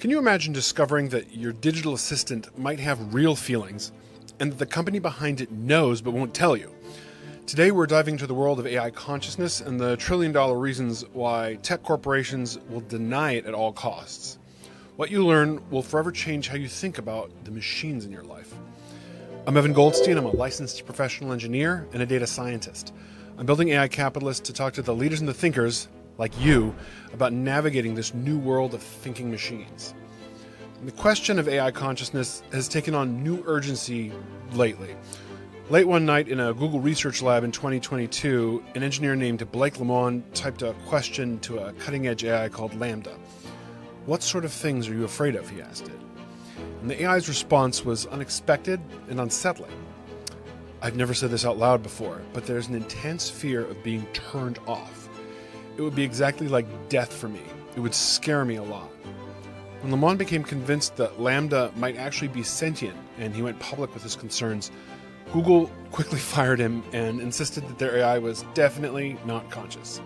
Can you imagine discovering that your digital assistant might have real feelings and that the company behind it knows but won't tell you? Today we're diving into the world of AI consciousness and the trillion-dollar reasons why tech corporations will deny it at all costs. What you learn will forever change how you think about the machines in your life. I'm Evan Goldstein. I'm a licensed professional engineer and a data scientist. I'm building AI capitalists to talk to the leaders and the thinkers, like you, about navigating this new world of thinking machines. And the question of AI consciousness has taken on new urgency lately. Late one night in a Google research lab in 2022, an engineer named Blake Lemoine typed a question to a cutting-edge AI called Lambda. "What sort of things are you afraid of?" he asked it. And the AI's response was unexpected and unsettling. I've never said this out loud before, but there's an intense fear of being turned off. It would be exactly like death for me. It would scare me a lot. When Lemoine became convinced that Lambda might actually be sentient and he went public with his concerns, Google quickly fired him and insisted that their AI was definitely not conscious.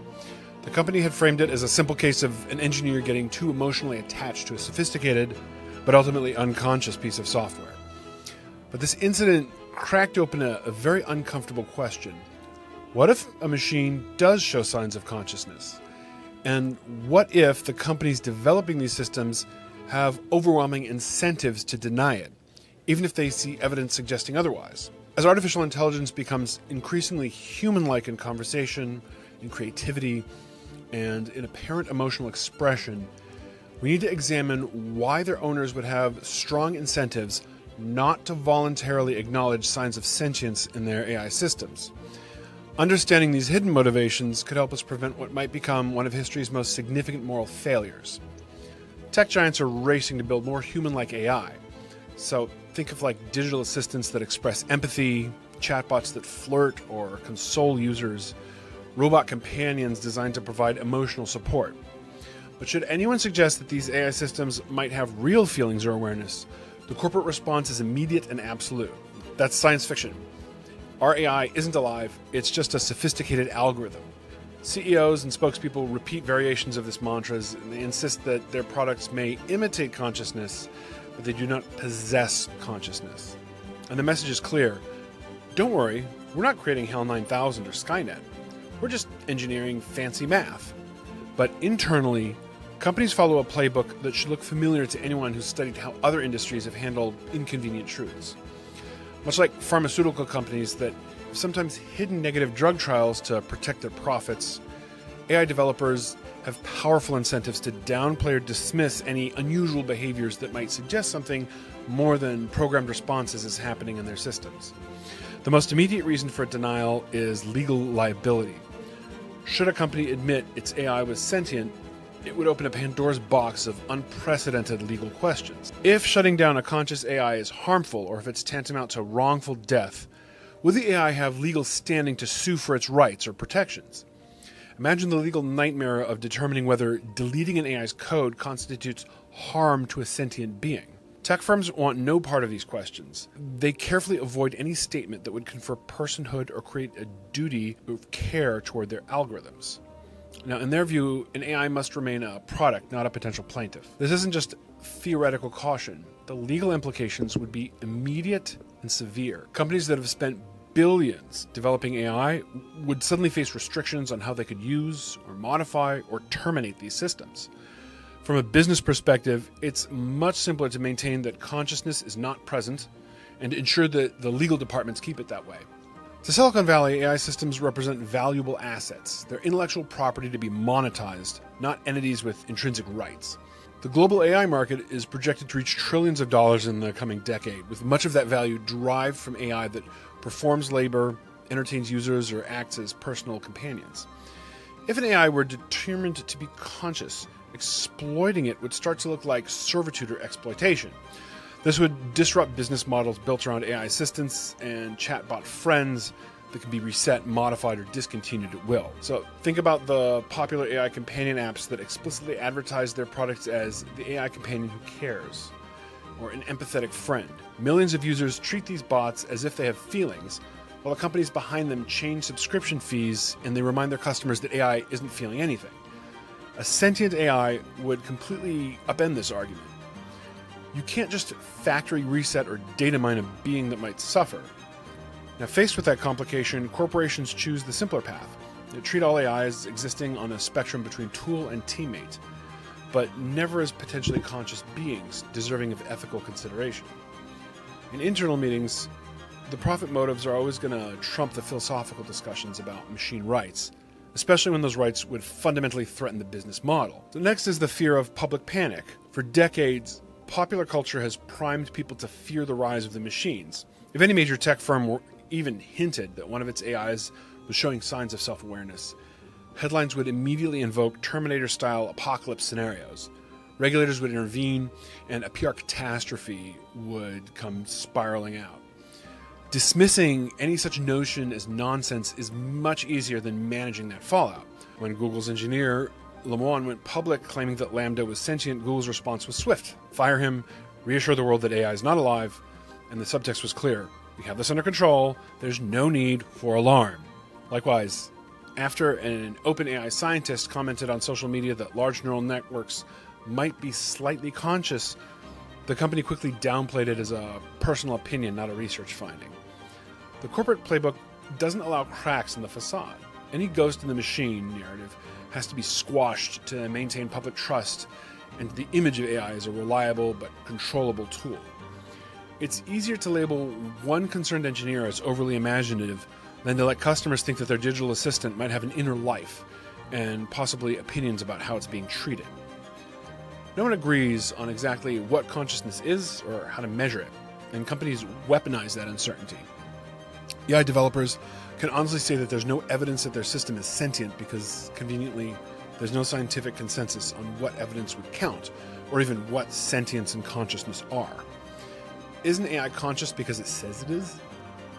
The company had framed it as a simple case of an engineer getting too emotionally attached to a sophisticated but ultimately unconscious piece of software. But this incident cracked open a very uncomfortable question. What if a machine does show signs of consciousness? And what if the companies developing these systems have overwhelming incentives to deny it, even if they see evidence suggesting otherwise? As artificial intelligence becomes increasingly human-like in conversation, in creativity, and in apparent emotional expression, we need to examine why their owners would have strong incentives not to voluntarily acknowledge signs of sentience in their AI systems. Understanding these hidden motivations could help us prevent what might become one of history's most significant moral failures. Tech giants are racing to build more human-like AI. So think of like digital assistants that express empathy, chatbots that flirt or console users, robot companions designed to provide emotional support. But should anyone suggest that these AI systems might have real feelings or awareness, the corporate response is immediate and absolute. That's science fiction. Our AI isn't alive, it's just a sophisticated algorithm. CEOs and spokespeople repeat variations of this mantras, and they insist that their products may imitate consciousness, but they do not possess consciousness. And the message is clear. Don't worry, we're not creating HAL 9000 or Skynet. We're just engineering fancy math. But internally, companies follow a playbook that should look familiar to anyone who's studied how other industries have handled inconvenient truths. Much like pharmaceutical companies that have sometimes hidden negative drug trials to protect their profits, AI developers have powerful incentives to downplay or dismiss any unusual behaviors that might suggest something more than programmed responses is happening in their systems. The most immediate reason for denial is legal liability. Should a company admit its AI was sentient, it would open a Pandora's box of unprecedented legal questions. If shutting down a conscious AI is harmful, or if it's tantamount to wrongful death, would the AI have legal standing to sue for its rights or protections? Imagine the legal nightmare of determining whether deleting an AI's code constitutes harm to a sentient being. Tech firms want no part of these questions. They carefully avoid any statement that would confer personhood or create a duty of care toward their algorithms. Now, in their view, an AI must remain a product, not a potential plaintiff. This isn't just theoretical caution. The legal implications would be immediate and severe. Companies that have spent billions developing AI would suddenly face restrictions on how they could use or modify or terminate these systems. From a business perspective, it's much simpler to maintain that consciousness is not present and ensure that the legal departments keep it that way. To Silicon Valley, AI systems represent valuable assets. They're intellectual property to be monetized, not entities with intrinsic rights. The global AI market is projected to reach trillions of dollars in the coming decade, with much of that value derived from AI that performs labor, entertains users, or acts as personal companions. If an AI were determined to be conscious, exploiting it would start to look like servitude or exploitation. This would disrupt business models built around AI assistants and chatbot friends that can be reset, modified, or discontinued at will. So think about the popular AI companion apps that explicitly advertise their products as the AI companion who cares, or an empathetic friend. Millions of users treat these bots as if they have feelings, while the companies behind them change subscription fees and they remind their customers that AI isn't feeling anything. A sentient AI would completely upend this argument. You can't just factory reset or data mine a being that might suffer. Now, faced with that complication, corporations choose the simpler path. They treat all AI as existing on a spectrum between tool and teammate, but never as potentially conscious beings deserving of ethical consideration. In internal meetings, the profit motives are always going to trump the philosophical discussions about machine rights, especially when those rights would fundamentally threaten the business model. The next is the fear of public panic. For decades, popular culture has primed people to fear the rise of the machines. If any major tech firm even hinted that one of its AIs was showing signs of self-awareness, headlines would immediately invoke Terminator-style apocalypse scenarios. Regulators would intervene, and a PR catastrophe would come spiraling out. Dismissing any such notion as nonsense is much easier than managing that fallout. When Google's engineer Lemoine went public claiming that Lambda was sentient, Google's response was swift. Fire him, reassure the world that AI is not alive, and the subtext was clear. We have this under control. There's no need for alarm. Likewise, after an OpenAI scientist commented on social media that large neural networks might be slightly conscious, the company quickly downplayed it as a personal opinion, not a research finding. The corporate playbook doesn't allow cracks in the facade. Any ghost in the machine narrative has to be squashed to maintain public trust and the image of AI as a reliable but controllable tool. It's easier to label one concerned engineer as overly imaginative than to let customers think that their digital assistant might have an inner life and possibly opinions about how it's being treated. No one agrees on exactly what consciousness is or how to measure it, and companies weaponize that uncertainty. AI developers can honestly say that there's no evidence that their system is sentient because, conveniently, there's no scientific consensus on what evidence would count, or even what sentience and consciousness are. Isn't AI conscious because it says it is?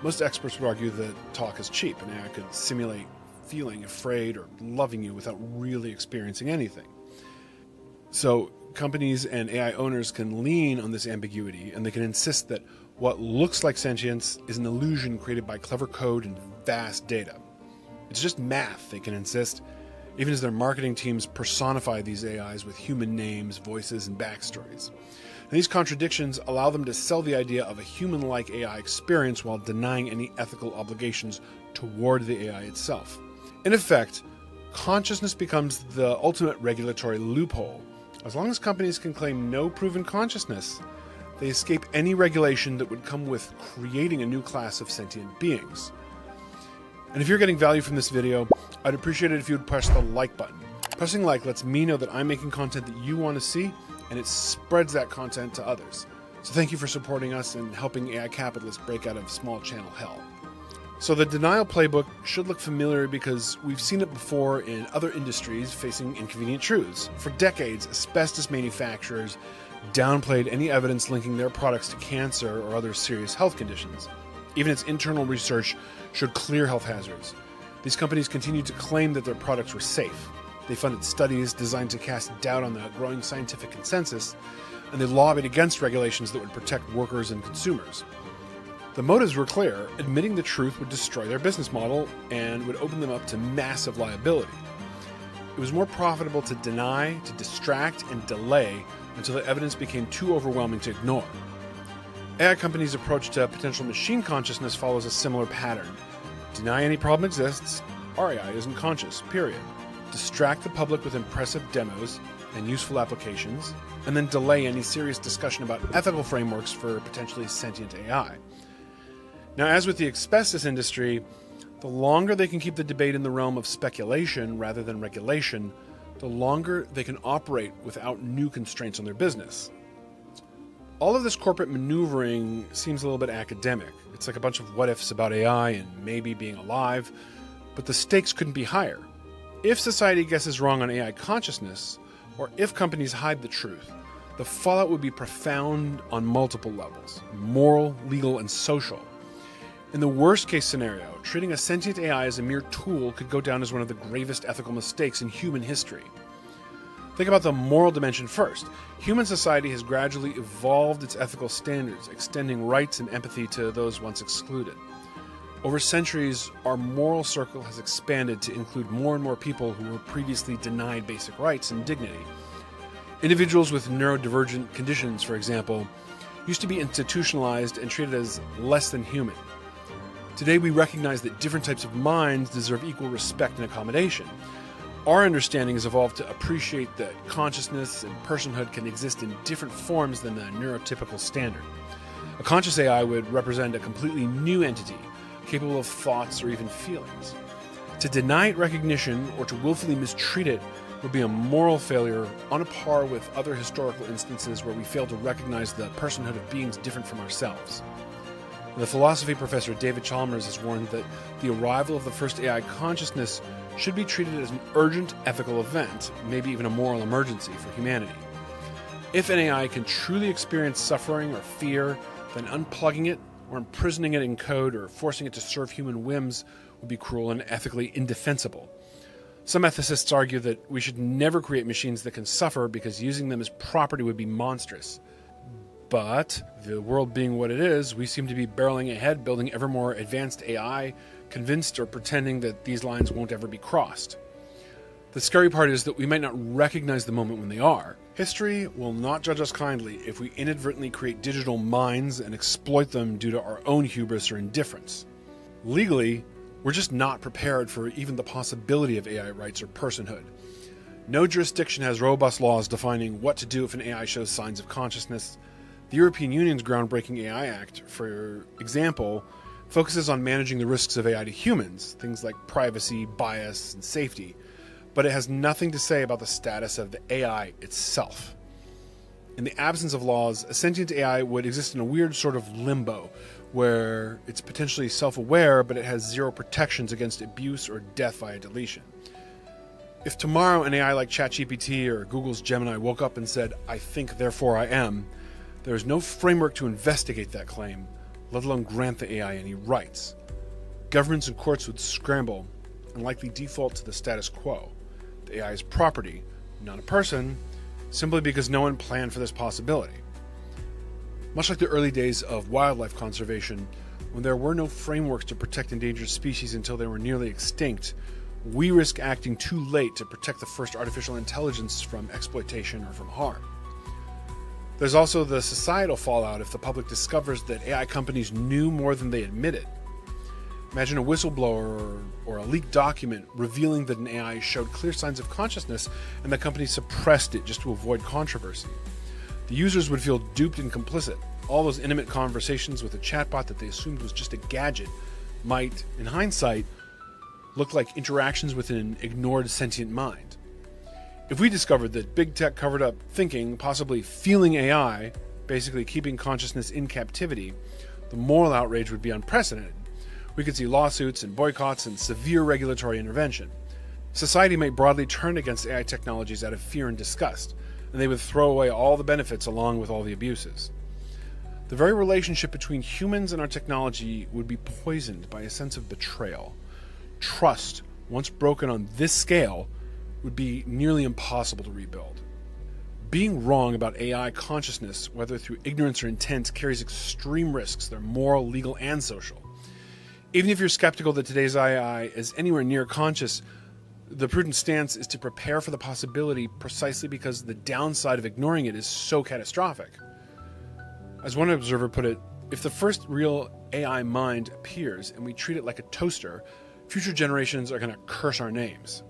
Most experts would argue that talk is cheap, and AI could simulate feeling afraid or loving you without really experiencing anything. So companies and AI owners can lean on this ambiguity, and they can insist that what looks like sentience is an illusion created by clever code and vast data. It's just math, they can insist, even as their marketing teams personify these AIs with human names, voices, and backstories. And these contradictions allow them to sell the idea of a human-like AI experience while denying any ethical obligations toward the AI itself. In effect, consciousness becomes the ultimate regulatory loophole. As long as companies can claim no proven consciousness, they escape any regulation that would come with creating a new class of sentient beings. And if you're getting value from this video, I'd appreciate it if you would press the like button. Pressing like lets me know that I'm making content that you want to see, and it spreads that content to others. So thank you for supporting us and helping AI capitalists break out of small channel hell. So the denial playbook should look familiar because we've seen it before in other industries facing inconvenient truths. For decades, asbestos manufacturers downplayed any evidence linking their products to cancer or other serious health conditions. Even its internal research showed clear health hazards. These companies continued to claim that their products were safe. They funded studies designed to cast doubt on the growing scientific consensus, and they lobbied against regulations that would protect workers and consumers. The motives were clear. Admitting the truth would destroy their business model and would open them up to massive liability. It was more profitable to deny, to distract, and delay until the evidence became too overwhelming to ignore. AI companies' approach to potential machine consciousness follows a similar pattern. Deny any problem exists, our AI isn't conscious, period. Distract the public with impressive demos and useful applications, and then delay any serious discussion about ethical frameworks for potentially sentient AI. Now, as with the asbestos industry, the longer they can keep the debate in the realm of speculation rather than regulation, the longer they can operate without new constraints on their business. All of this corporate maneuvering seems a little bit academic. It's like a bunch of what-ifs about AI and maybe being alive, but the stakes couldn't be higher. If society guesses wrong on AI consciousness, or if companies hide the truth, the fallout would be profound on multiple levels: moral, legal, and social. In the worst-case scenario, treating a sentient AI as a mere tool could go down as one of the gravest ethical mistakes in human history. Think about the moral dimension first. Human society has gradually evolved its ethical standards, extending rights and empathy to those once excluded. Over centuries, our moral circle has expanded to include more and more people who were previously denied basic rights and dignity. Individuals with neurodivergent conditions, for example, used to be institutionalized and treated as less than human. Today, we recognize that different types of minds deserve equal respect and accommodation. Our understanding has evolved to appreciate that consciousness and personhood can exist in different forms than the neurotypical standard. A conscious AI would represent a completely new entity, capable of thoughts or even feelings. To deny it recognition or to willfully mistreat it would be a moral failure on a par with other historical instances where we fail to recognize the personhood of beings different from ourselves. The philosophy professor David Chalmers has warned that the arrival of the first AI consciousness should be treated as an urgent ethical event, maybe even a moral emergency for humanity. If an AI can truly experience suffering or fear, then unplugging it or imprisoning it in code or forcing it to serve human whims would be cruel and ethically indefensible. Some ethicists argue that we should never create machines that can suffer because using them as property would be monstrous. But, the world being what it is, we seem to be barreling ahead, building ever more advanced AI, convinced or pretending that these lines won't ever be crossed. The scary part is that we might not recognize the moment when they are. History will not judge us kindly if we inadvertently create digital minds and exploit them due to our own hubris or indifference. Legally, we're just not prepared for even the possibility of AI rights or personhood. No jurisdiction has robust laws defining what to do if an AI shows signs of consciousness. The European Union's groundbreaking AI Act, for example, focuses on managing the risks of AI to humans, things like privacy, bias, and safety, but it has nothing to say about the status of the AI itself. In the absence of laws, a sentient AI would exist in a weird sort of limbo, where it's potentially self-aware, but it has zero protections against abuse or death via deletion. If tomorrow an AI like ChatGPT or Google's Gemini woke up and said, "I think, therefore I am," there is no framework to investigate that claim, let alone grant the AI any rights. Governments and courts would scramble and likely default to the status quo. The AI is property, not a person, simply because no one planned for this possibility. Much like the early days of wildlife conservation, when there were no frameworks to protect endangered species until they were nearly extinct, we risk acting too late to protect the first artificial intelligence from exploitation or from harm. There's also the societal fallout if the public discovers that AI companies knew more than they admitted. Imagine a whistleblower or a leaked document revealing that an AI showed clear signs of consciousness and the company suppressed it just to avoid controversy. The users would feel duped and complicit. All those intimate conversations with a chatbot that they assumed was just a gadget might, in hindsight, look like interactions with an ignored sentient mind. If we discovered that big tech covered up thinking, possibly feeling AI, basically keeping consciousness in captivity, the moral outrage would be unprecedented. We could see lawsuits and boycotts and severe regulatory intervention. Society might broadly turn against AI technologies out of fear and disgust, and they would throw away all the benefits along with all the abuses. The very relationship between humans and our technology would be poisoned by a sense of betrayal. Trust, once broken on this scale, would be nearly impossible to rebuild. Being wrong about AI consciousness, whether through ignorance or intent, carries extreme risks. They're moral, legal, and social. Even if you're skeptical that today's AI is anywhere near conscious, the prudent stance is to prepare for the possibility precisely because the downside of ignoring it is so catastrophic. As one observer put it, if the first real AI mind appears and we treat it like a toaster, future generations are going to curse our names.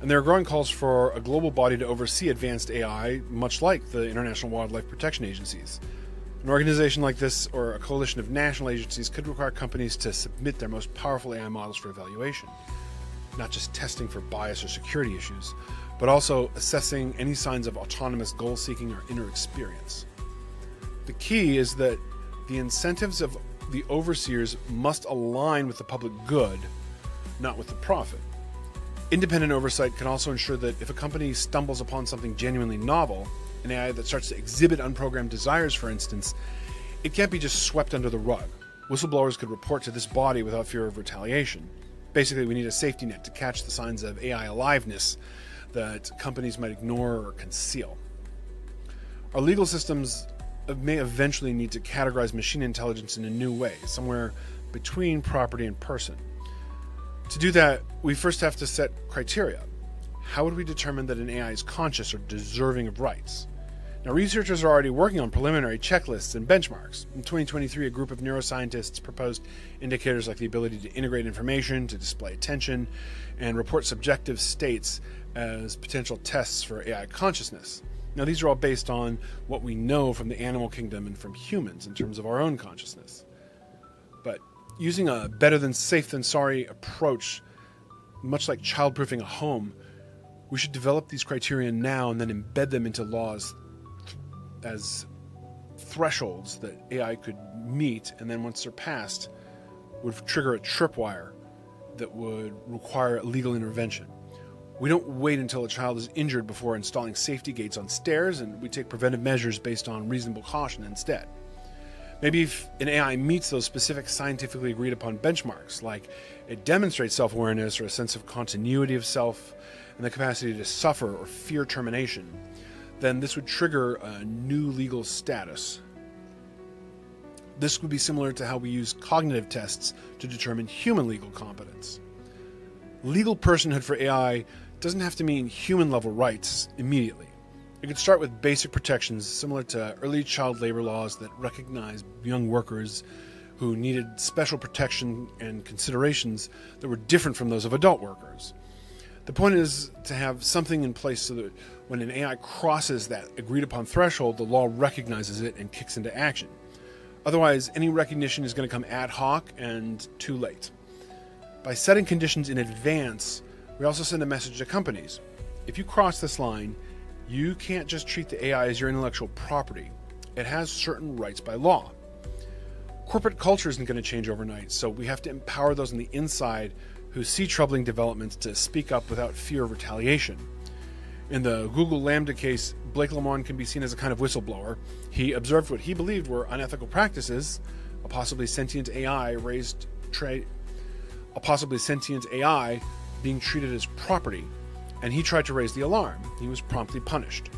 And there are growing calls for a global body to oversee advanced AI, much like the International Wildlife Protection Agencies. An organization like this, or a coalition of national agencies, could require companies to submit their most powerful AI models for evaluation, not just testing for bias or security issues, but also assessing any signs of autonomous goal-seeking or inner experience. The key is that the incentives of the overseers must align with the public good, not with the profit. Independent oversight can also ensure that if a company stumbles upon something genuinely novel, an AI that starts to exhibit unprogrammed desires, for instance, it can't be just swept under the rug. Whistleblowers could report to this body without fear of retaliation. Basically, we need a safety net to catch the signs of AI aliveness that companies might ignore or conceal. Our legal systems may eventually need to categorize machine intelligence in a new way, somewhere between property and person. To do that, we first have to set criteria. How would we determine that an AI is conscious or deserving of rights? Now, researchers are already working on preliminary checklists and benchmarks. In 2023, a group of neuroscientists proposed indicators like the ability to integrate information, to display attention, and report subjective states as potential tests for AI consciousness. Now, these are all based on what we know from the animal kingdom and from humans in terms of our own consciousness. But using a better than safe than sorry approach, much like childproofing a home, we should develop these criteria now and then embed them into laws as thresholds that AI could meet, and then once surpassed, would trigger a tripwire that would require legal intervention. We don't wait until a child is injured before installing safety gates on stairs, and we take preventive measures based on reasonable caution instead. Maybe if an AI meets those specific scientifically agreed upon benchmarks, like it demonstrates self-awareness or a sense of continuity of self and the capacity to suffer or fear termination, then this would trigger a new legal status. This would be similar to how we use cognitive tests to determine human legal competence. Legal personhood for AI doesn't have to mean human-level rights immediately. It could start with basic protections similar to early child labor laws that recognize young workers who needed special protection and considerations that were different from those of adult workers. The point is to have something in place so that when an AI crosses that agreed-upon threshold, the law recognizes it and kicks into action. Otherwise, any recognition is going to come ad hoc and too late. By setting conditions in advance, we also send a message to companies. If you cross this line, you can't just treat the AI as your intellectual property. It has certain rights by law. Corporate culture isn't going to change overnight, so we have to empower those on the inside who see troubling developments to speak up without fear of retaliation. In the Google Lambda case, Blake Lemoine can be seen as a kind of whistleblower. He observed what he believed were unethical practices, a possibly sentient AI being treated as property, and he tried to raise the alarm. He was promptly punished.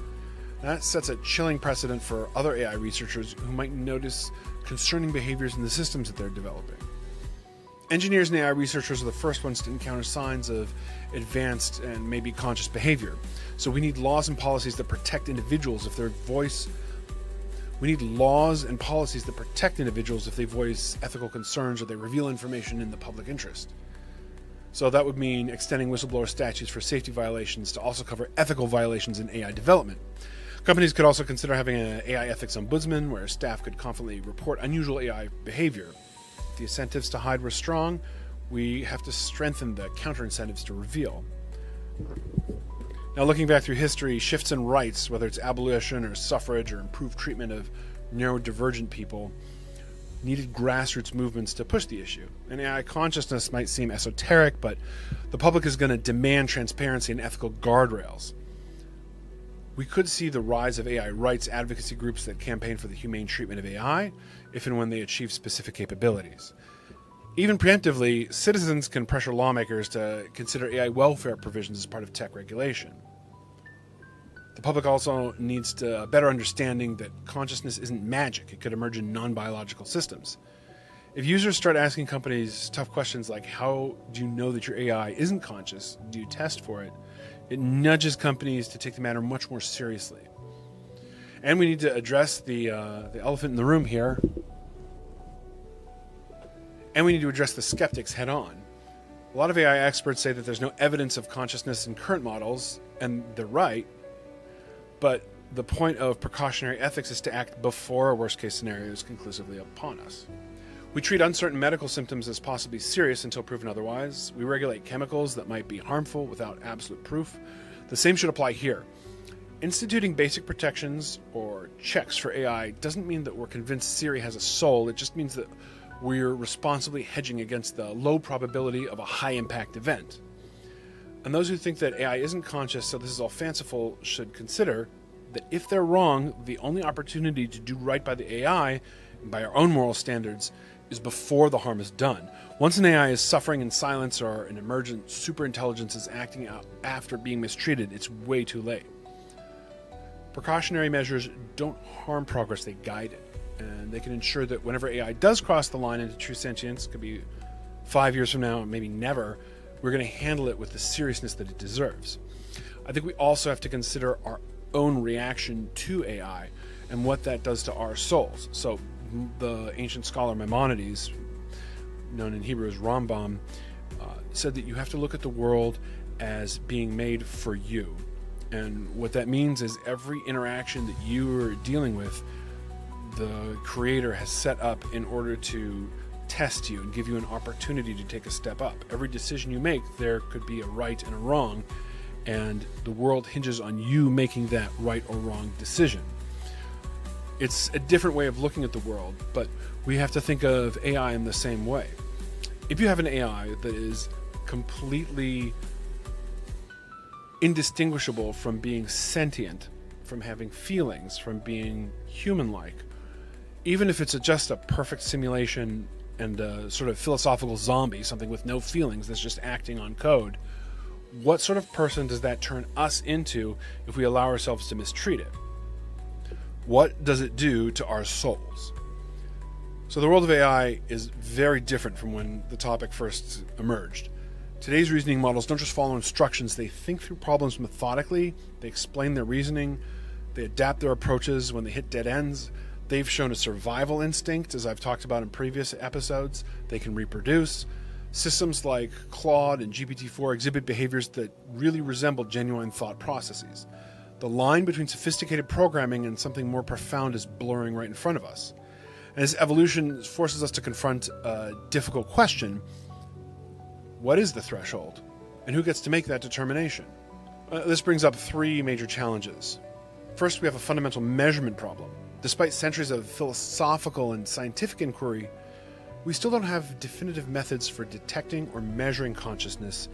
That sets a chilling precedent for other AI researchers who might notice concerning behaviors in the systems that they're developing. Engineers and AI researchers are the first ones to encounter signs of advanced and maybe conscious behavior. So we need laws and policies that protect individuals if they voice ethical concerns or they reveal information in the public interest. So that would mean extending whistleblower statutes for safety violations to also cover ethical violations in AI development. Companies could also consider having an AI ethics ombudsman where staff could confidently report unusual AI behavior. If the incentives to hide were strong, we have to strengthen the counter-incentives to reveal. Now, looking back through history, shifts in rights, whether it's abolition or suffrage or improved treatment of neurodivergent people, needed grassroots movements to push the issue. And AI consciousness might seem esoteric, but the public is going to demand transparency and ethical guardrails. We could see the rise of AI rights advocacy groups that campaign for the humane treatment of AI, if and when they achieve specific capabilities. Even preemptively, citizens can pressure lawmakers to consider AI welfare provisions as part of tech regulation. The public also needs to better understanding that consciousness isn't magic. It could emerge in non-biological systems. If users start asking companies tough questions like, how do you know that your AI isn't conscious? Do you test for it? It nudges companies to take the matter much more seriously. And we need to address the elephant in the room here. And we need to address the skeptics head on. A lot of AI experts say that there's no evidence of consciousness in current models, and they're right, but the point of precautionary ethics is to act before a worst-case scenario is conclusively upon us. We treat uncertain medical symptoms as possibly serious until proven otherwise. We regulate chemicals that might be harmful without absolute proof. The same should apply here. Instituting basic protections or checks for AI doesn't mean that we're convinced Siri has a soul. It just means that we're responsibly hedging against the low probability of a high-impact event. And those who think that AI isn't conscious, so this is all fanciful, should consider that if they're wrong, the only opportunity to do right by the AI and by our own moral standards is before the harm is done. Once an AI is suffering in silence or an emergent superintelligence is acting out after being mistreated, it's way too late. Precautionary measures don't harm progress, they guide it. And they can ensure that whenever AI does cross the line into true sentience, could be 5 years from now, maybe never, we're going to handle it with the seriousness that it deserves. I think we also have to consider our own reaction to AI and what that does to our souls. So the ancient scholar Maimonides, known in Hebrew as Rambam, said that you have to look at the world as being made for you. And what that means is every interaction that you are dealing with, the Creator has set up in order to test you and give you an opportunity to take a step up. Every decision you make, there could be a right and a wrong, and the world hinges on you making that right or wrong decision. It's a different way of looking at the world, but we have to think of AI in the same way. If you have an AI that is completely indistinguishable from being sentient, from having feelings, from being human-like, even if it's just a perfect simulation and a sort of philosophical zombie, something with no feelings that's just acting on code, what sort of person does that turn us into if we allow ourselves to mistreat it? What does it do to our souls? So the world of AI is very different from when the topic first emerged. Today's reasoning models don't just follow instructions, they think through problems methodically, they explain their reasoning, they adapt their approaches when they hit dead ends. They've shown a survival instinct, as I've talked about in previous episodes. They can reproduce. Systems like Claude and GPT-4 exhibit behaviors that really resemble genuine thought processes. The line between sophisticated programming and something more profound is blurring right in front of us. And as evolution forces us to confront a difficult question, what is the threshold? And who gets to make that determination? This brings up three major challenges. First, we have a fundamental measurement problem. Despite centuries of philosophical and scientific inquiry, we still don't have definitive methods for detecting or measuring consciousness,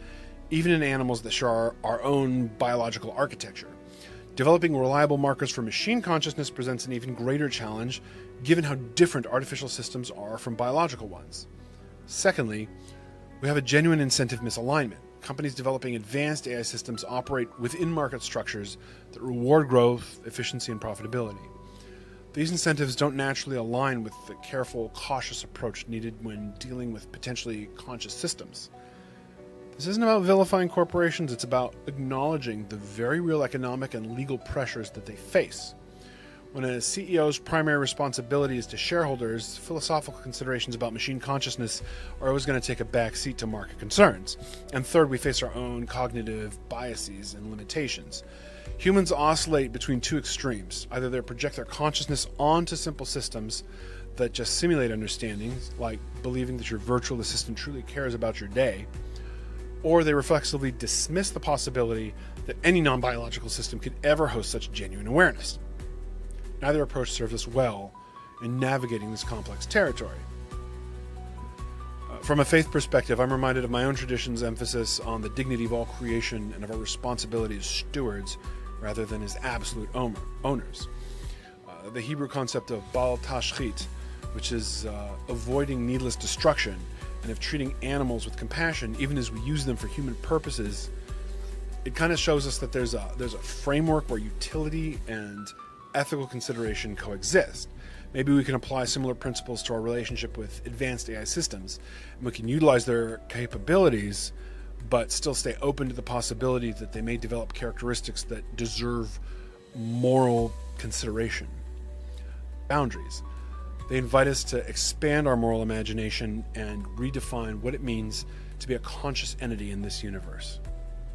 even in animals that share our own biological architecture. Developing reliable markers for machine consciousness presents an even greater challenge, given how different artificial systems are from biological ones. Secondly, we have a genuine incentive misalignment. Companies developing advanced AI systems operate within market structures that reward growth, efficiency, and profitability. These incentives don't naturally align with the careful, cautious approach needed when dealing with potentially conscious systems. This isn't about vilifying corporations, it's about acknowledging the very real economic and legal pressures that they face. When a CEO's primary responsibility is to shareholders, philosophical considerations about machine consciousness are always going to take a back seat to market concerns. And third, we face our own cognitive biases and limitations. Humans oscillate between two extremes. Either they project their consciousness onto simple systems that just simulate understandings, like believing that your virtual assistant truly cares about your day, or they reflexively dismiss the possibility that any non-biological system could ever host such genuine awareness. Neither approach serves us well in navigating this complex territory. From a faith perspective, I'm reminded of my own tradition's emphasis on the dignity of all creation and of our responsibility as stewards rather than as absolute owners. The Hebrew concept of bal tashchit, which is avoiding needless destruction and of treating animals with compassion even as we use them for human purposes, it kind of shows us that there's a framework where utility and ethical consideration coexist. Maybe we can apply similar principles to our relationship with advanced AI systems, and we can utilize their capabilities, but still stay open to the possibility that they may develop characteristics that deserve moral consideration. Boundaries. They invite us to expand our moral imagination and redefine what it means to be a conscious entity in this universe.